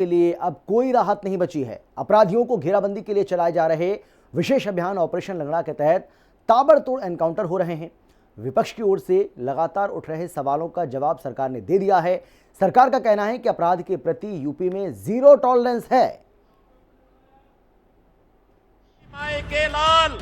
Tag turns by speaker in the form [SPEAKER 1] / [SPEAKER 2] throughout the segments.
[SPEAKER 1] के लिए अब कोई राहत नहीं बची है। अपराधियों को घेराबंदी के लिए चलाए जा रहे विशेष अभियान ऑपरेशन लंगड़ा के तहत ताबड़तोड़ एनकाउंटर हो रहे हैं। विपक्ष की ओर से लगातार उठ रहे सवालों का जवाब सरकार ने दे दिया है। सरकार का कहना है कि अपराध के प्रति यूपी में जीरो टॉलरेंस है।
[SPEAKER 2] के लाल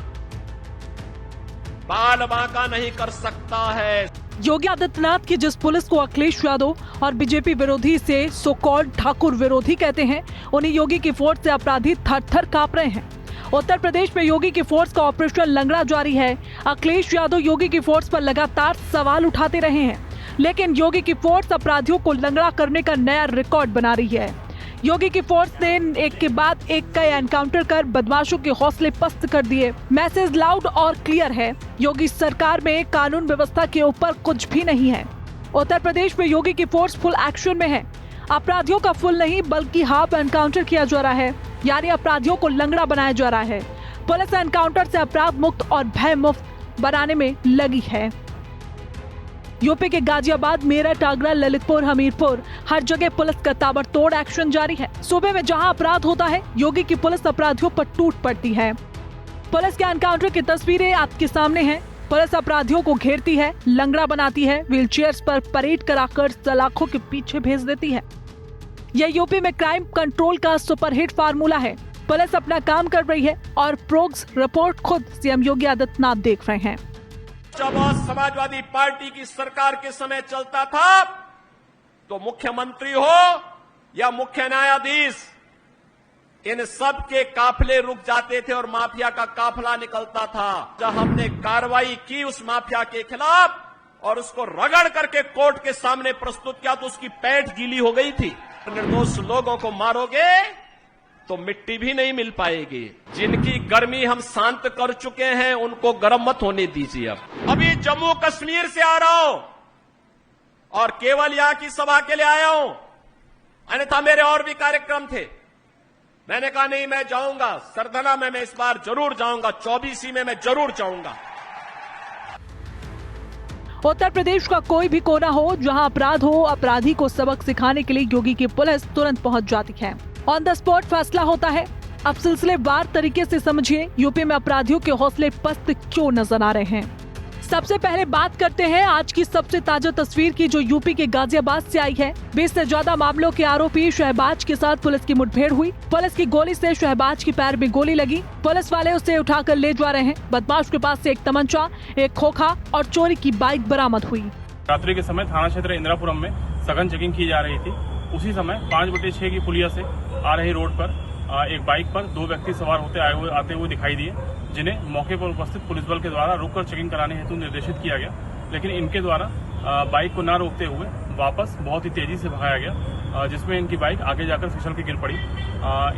[SPEAKER 2] बाल बांका नहीं कर सकता है।
[SPEAKER 3] योगी आदित्यनाथ की जिस पुलिस को अखिलेश यादव और बीजेपी विरोधी से सो कॉल्ड ठाकुर विरोधी कहते हैं, उन्हीं योगी की फोर्स से अपराधी थर थर कांप रहे हैं। उत्तर प्रदेश में योगी की फोर्स का ऑपरेशन लंगड़ा जारी है। अखिलेश यादव योगी की फोर्स पर लगातार सवाल उठाते रहे हैं, लेकिन योगी की फोर्स अपराधियों को लंगड़ा करने का नया रिकॉर्ड बना रही है। योगी की फोर्स ने एक के बाद एक का एनकाउंटर कर बदमाशों के हौसले पस्त कर दिए। मैसेज लाउड और क्लियर है, योगी सरकार में कानून व्यवस्था के ऊपर कुछ भी नहीं है। उत्तर प्रदेश में योगी की फोर्स फुल एक्शन में है। अपराधियों का फुल नहीं बल्कि हाफ एनकाउंटर किया जा रहा है, यानी अपराधियों को लंगड़ा बनाया जा रहा है। पुलिस एनकाउंटर से अपराध मुक्त और भय मुक्त बनाने में लगी है। यूपी के गाजियाबाद, मेरठ, आगरा, ललितपुर, हमीरपुर, हर जगह पुलिस का ताबड़तोड़ एक्शन जारी है। सूबे में जहां अपराध होता है, योगी की पुलिस अपराधियों पर टूट पड़ती है। पुलिस के एनकाउंटर की तस्वीरें आपके सामने हैं। पुलिस अपराधियों को घेरती है, लंगड़ा बनाती है, व्हीलचेयर्स पर परेड कराकर सलाखों के पीछे भेज देती है। यह यूपी में क्राइम कंट्रोल का सुपरहिट फार्मूला है। पुलिस अपना काम कर रही है और प्रोग्रेस रिपोर्ट खुद सीएम योगी आदित्यनाथ देख रहे हैं।
[SPEAKER 2] जब समाजवादी पार्टी की सरकार के समय चलता था तो मुख्यमंत्री हो या मुख्य न्यायाधीश, इन सब के काफिले रुक जाते थे और माफिया का काफिला निकलता था। जब हमने कार्रवाई की उस माफिया के खिलाफ और उसको रगड़ करके कोर्ट के सामने प्रस्तुत किया तो उसकी पैंट गीली हो गई थी। निर्दोष लोगों को मारोगे तो मिट्टी भी नहीं मिल पाएगी। जिनकी गर्मी हम शांत कर चुके हैं उनको गर्म मत होने दीजिए। अभी जम्मू कश्मीर से आ रहा हूं और केवल यहां की सभा के लिए आया हूं, अन्यथा मेरे और भी कार्यक्रम थे। मैंने कहा नहीं, मैं जाऊंगा सरधना में, मैं इस बार जरूर जाऊंगा, 24 में मैं जरूर जाऊंगा।
[SPEAKER 3] उत्तर प्रदेश का कोई भी कोना हो जहां अपराध हो, अपराधी को सबक सिखाने के लिए योगी की पुलिस तुरंत पहुंच जाती है। ऑन द स्पॉट फैसला होता है। अब सिलसिलेवार तरीके से समझिए यूपी में अपराधियों के हौसले पस्त क्यों नजर आ रहे हैं। सबसे पहले बात करते हैं आज की सबसे ताजा तस्वीर की, जो यूपी के गाजियाबाद से आई है। 20 से ज्यादा मामलों के आरोपी शहबाज के साथ पुलिस की मुठभेड़ हुई। पुलिस की गोली से शहबाज की पैर में गोली लगी। पुलिस वाले उसे उठाकर ले जा रहे हैं। बदमाश के पास से एक तमंचा, एक खोखा और चोरी की बाइक बरामद हुई।
[SPEAKER 4] रात्रि के समय थाना क्षेत्र इंदिरापुरम में सघन चेकिंग की जा रही थी। उसी समय 5/6 की पुलिया से आ रही रोड पर एक बाइक पर 2 व्यक्ति सवार आते हुए दिखाई दिए, जिन्हें मौके पर उपस्थित पुलिस बल के द्वारा रुककर चेकिंग कराने हेतु निर्देशित किया गया। लेकिन इनके द्वारा बाइक को न रोकते हुए वापस बहुत ही तेजी से भगाया गया, जिसमें इनकी बाइक आगे जाकर फिसल के गिर पड़ी।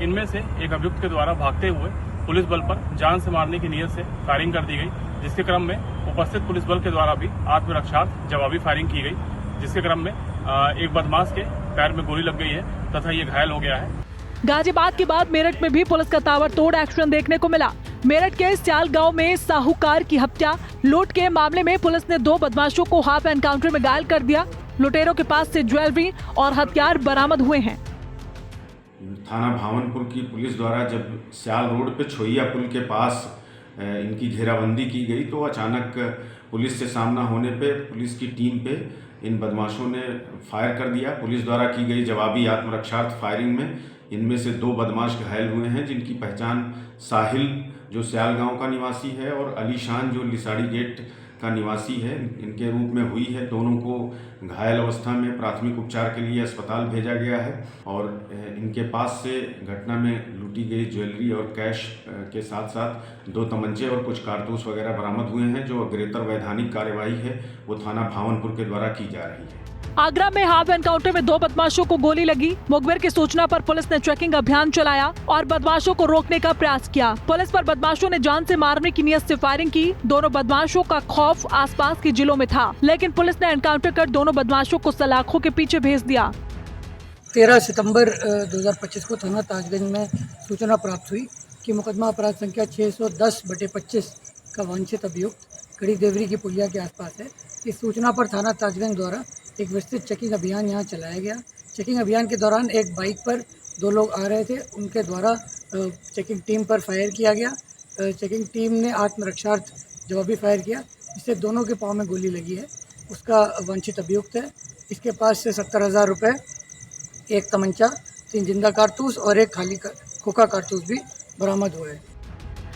[SPEAKER 4] इनमें से एक अभियुक्त के द्वारा भागते हुए पुलिस बल पर जान से मारने की नीयत से फायरिंग कर दी गई, जिसके क्रम में उपस्थित पुलिस बल के द्वारा भी आत्मरक्षार्थ जवाबी फायरिंग की गई, जिसके क्रम में एक बदमाश के पैर में गोली लग गई है तथा ये घायल हो गया है।
[SPEAKER 3] गाजियाबाद के बाद मेरठ में भी पुलिस का ताबड़तोड़ एक्शन देखने को मिला। मेरठ के स्याल गांव में साहूकार की हत्या लूट के मामले में पुलिस ने 2 बदमाशों को हाफ एनकाउंटर में घायल कर दिया। लुटेरों के पास से ज्वेलरी और हथियार बरामद हुए हैं।
[SPEAKER 5] थाना भावनपुर की पुलिस द्वारा जब स्याल रोड पे छोइया पुल के पास इनकी घेराबंदी की गई तो अचानक पुलिस से सामना होने पे पुलिस की टीम पे इन बदमाशों ने फायर कर दिया। पुलिस द्वारा की गई जवाबी आत्मरक्षार्थ फायरिंग में इनमें से 2 बदमाश घायल हुए हैं, जिनकी पहचान साहिल जो स्याल गांव का निवासी है और अलीशान जो लिसाड़ी गेट का निवासी है इनके रूप में हुई है। दोनों को घायल अवस्था में प्राथमिक उपचार के लिए अस्पताल भेजा गया है और इनके पास से घटना में लूटी गई ज्वेलरी और कैश के साथ साथ 2 तमंचे और कुछ कारतूस वगैरह बरामद हुए हैं। जो अग्रेतर वैधानिक कार्यवाही है वो थाना भावनपुर के द्वारा की जा रही है।
[SPEAKER 3] आगरा में हाफ एनकाउंटर में 2 बदमाशों को गोली लगी। मुखबिर की सूचना पर पुलिस ने चेकिंग अभियान चलाया और बदमाशों को रोकने का प्रयास किया। पुलिस पर बदमाशों ने जान से मारने की नियत से फायरिंग की। दोनों बदमाशों का खौफ आसपास के जिलों में था, लेकिन पुलिस ने एनकाउंटर कर दोनों बदमाशों को सलाखों के पीछे भेज दिया।
[SPEAKER 6] 13 सितंबर 2025 को थाना ताजगंज में सूचना प्राप्त हुई कि मुकदमा अपराध संख्या 610/25 का वांछित अभियुक्त कड़ी देवरी की पुलिया के आसपास है। इस सूचना पर थाना ताजगंज द्वारा एक विस्तृत चेकिंग अभियान यहां चलाया गया। चेकिंग अभियान के दौरान एक बाइक पर दो लोग आ रहे थे, उनके द्वारा चेकिंग टीम पर फायर किया गया। चेकिंग टीम ने आत्मरक्षार्थ जवाबी फायर किया, इससे दोनों के पाँव में गोली लगी है। उसका वांछित अभियुक्त है। इसके पास से 70,000 रुपये, एक तमंचा, 3 जिंदा कारतूस और एक खाली खोखा कारतूस भी बरामद हुए हैं।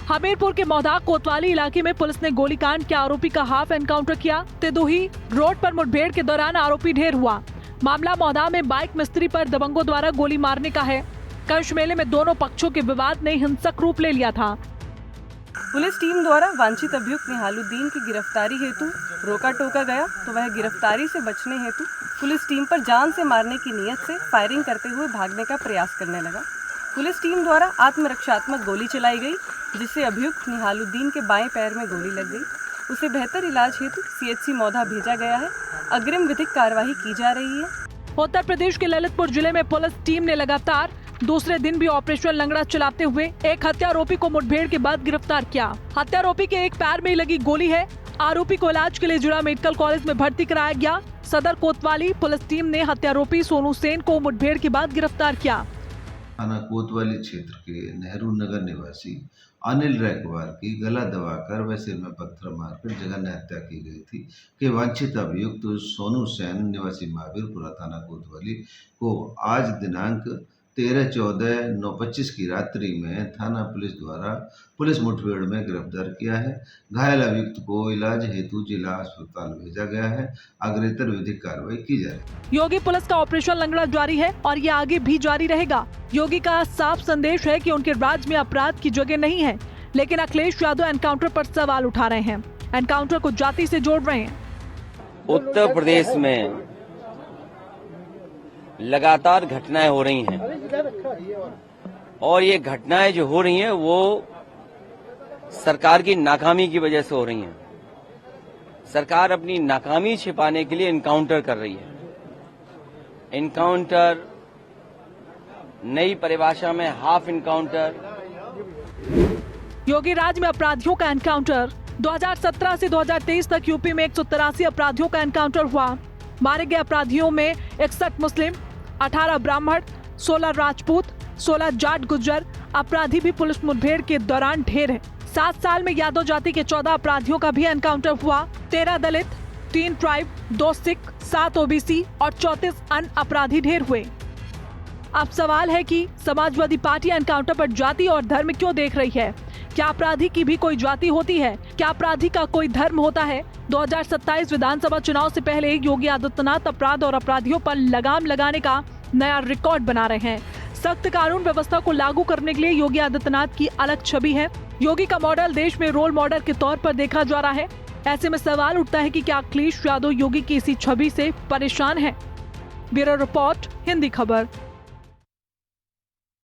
[SPEAKER 3] हमीरपुर के मौदा कोतवाली इलाके में पुलिस ने गोलीकांड के आरोपी का हाफ एनकाउंटर किया। तेदोही रोड पर मुठभेड़ के दौरान आरोपी ढेर हुआ। मामला मौदा में बाइक मिस्त्री पर दबंगों द्वारा गोली मारने का है। कंश मेले में दोनों पक्षों के विवाद ने हिंसक रूप ले लिया था।
[SPEAKER 7] पुलिस टीम द्वारा वांछित अभियुक्त निहालुद्दीन की गिरफ्तारी हेतु रोका टोका गया तो वह गिरफ्तारी से बचने हेतु पुलिस टीम पर जान से मारने की नीयत से फायरिंग करते हुए भागने का प्रयास करने लगा। पुलिस टीम द्वारा आत्मरक्षात्मक गोली चलाई गई, जिससे अभियुक्त निहालुद्दीन के बाएं पैर में गोली लग गई। उसे बेहतर इलाज हेतु CHC मौधा भेजा गया है। अग्रिम विधिक कार्यवाही की जा रही है।
[SPEAKER 3] उत्तर प्रदेश के ललितपुर जिले में पुलिस टीम ने लगातार दूसरे दिन भी ऑपरेशन लंगड़ा चलाते हुए एक हत्यारोपी को मुठभेड़ के बाद गिरफ्तार किया। हत्यारोपी के एक पैर में लगी गोली है। आरोपी को इलाज के लिए जिला मेडिकल कॉलेज में भर्ती कराया गया। सदर कोतवाली पुलिस टीम ने हत्यारोपी सोनू सेन को मुठभेड़ के बाद गिरफ्तार किया।
[SPEAKER 8] थाना कोतवाली क्षेत्र के नेहरू नगर निवासी अनिल रैकवार की गला दबाकर व सिर में पत्थर मारकर जघन्य हत्या की गई थी कि वांछित अभियुक्त सोनू सेन निवासी महावीरपुरा थाना कोतवाली को आज दिनांक 13/14/925 की रात्रि में थाना पुलिस द्वारा पुलिस मुठभेड़ में गिरफ्तार किया है। घायल अभियुक्त को इलाज हेतु जिला अस्पताल भेजा गया है। अग्रेतर विधिक कार्रवाई की जा रही है।
[SPEAKER 3] योगी पुलिस का ऑपरेशन लंगड़ा जारी है और ये आगे भी जारी रहेगा। योगी का साफ संदेश है कि उनके राज्य में अपराध की जगह नहीं है, लेकिन अखिलेश यादव एनकाउंटर पर सवाल उठा रहे हैं। एनकाउंटर को जाति से जोड़ रहे हैं।
[SPEAKER 9] उत्तर प्रदेश में लगातार घटनाएं हो रही हैं और ये घटनाएं जो हो रही हैं वो सरकार की नाकामी की वजह से हो रही हैं। सरकार अपनी नाकामी छिपाने के लिए एनकाउंटर कर रही है। एनकाउंटर नई परिभाषा में हाफ एनकाउंटर।
[SPEAKER 3] योगी राज में अपराधियों का एनकाउंटर। 2017 से 2023 तक यूपी में 183 अपराधियों का एनकाउंटर हुआ। मारे गए अपराधियों में 61 मुस्लिम, 18 ब्राह्मण, 16 राजपूत, 16 जाट गुर्जर। अपराधी भी पुलिस मुठभेड़ के दौरान ढेर है। 7 साल में यादव जाति के 14 अपराधियों का भी एनकाउंटर हुआ। 13 दलित, 3 ट्राइब, 2 सिख, 7 OBC और 34 अन्य अपराधी ढेर हुए। अब सवाल है कि समाजवादी पार्टी एनकाउंटर पर जाति और धर्म क्यों देख रही है? क्या अपराधी की भी कोई जाति होती है? क्या अपराधी का कोई धर्म होता है? 2027 विधानसभा चुनाव से पहले योगी आदित्यनाथ अपराध और अपराधियों पर लगाम लगाने का नया रिकॉर्ड बना रहे हैं। सख्त कानून व्यवस्था को लागू करने के लिए योगी आदित्यनाथ की अलग छवि है। योगी का मॉडल देश में रोल मॉडल के तौर पर देखा जा रहा है। ऐसे में सवाल उठता है कि क्या अखिलेश यादव योगी की इसी छवि से परेशान है? ब्यूरो रिपोर्ट, हिंदी खबर।